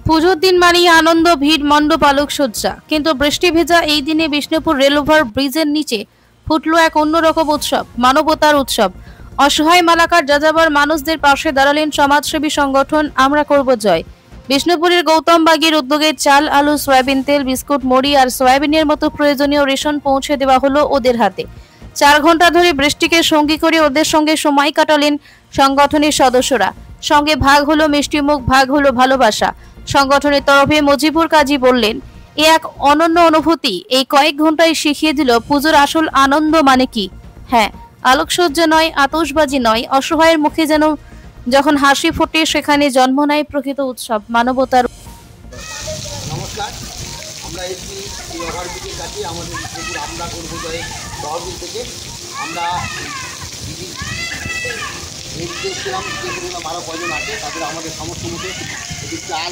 পুজোর দিন মানেই আনন্দ, ভিড়, মণ্ডপ, আলোকসজ্জা। কিন্তু বৃষ্টি ভেজা এই দিনে বিষ্ণুপুর রেলওভার ব্রিজের নিচে ফুটল এক অন্যরকম উৎসব, মানবতার উৎসব। অসহায় মালাকার যাযাবর মানুষদের পাশে দাঁড়ালেন সমাজসেবী সংগঠন আমরা করব জয়। বিষ্ণুপুরের গৌতম বাগীর উদ্যোগে চাল, আলু, সয়াবিন তেল, বিস্কুট, মুড়ি আর সয়াবিনের মতো প্রয়োজনীয় রেশন পৌঁছে দেওয়া হলো ওদের হাতে। 4 ঘন্টা ধরে বৃষ্টিকে সঙ্গী করে ওদের সঙ্গে সময় কাটালেন সংগঠনের সদস্যরা। সঙ্গে ভাগ হলো মিষ্টিমুখ, ভাগ হলো ভালোবাসা। সংগঠনের তরফে মজিবুর কাজী বললেন, এ এক অনন্য অনুভূতি। এই কয়েক ঘন্টায় শিখিয়ে দিল পুজোর আসল আনন্দ মানে কি। হ্যাঁ, আলোকসজ্জা নয়, আতশবাজি নয়, অসহায়ের মুখে যেন যখন হাসি ফোটে সেখানে জন্ম নেয় প্রকৃত উৎসব, মানবতার। নমস্কার, আমরা এসেছি এই ওভারব্রিজের কাছে আমাদের বিষ্ণুপুর আমরা করব জয় তহবিল থেকে। আমরা দেখছিলাম যে পরিমাণ আরও কয়জন আছে তাদের আমাদের সমস্ত মুখে একটি চাল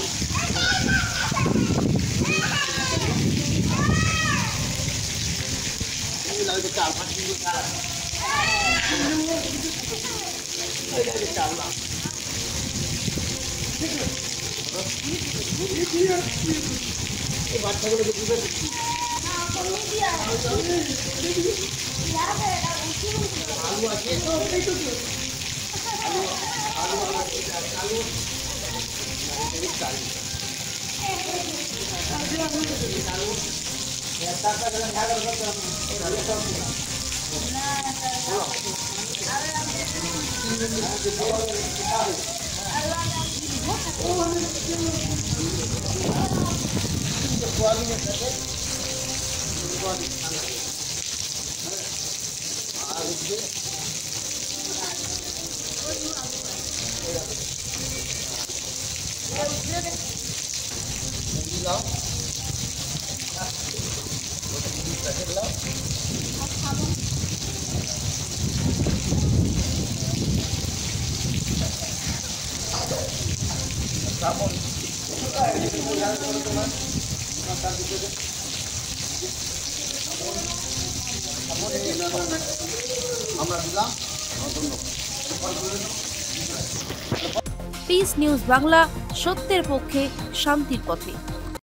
চাল চাল না এই বাচ্চাগুলো বুঝতে পারছি আলু আছে আলু আলু পিস নিউজ বাংলা, সত্যের পক্ষে, শান্তির পথে।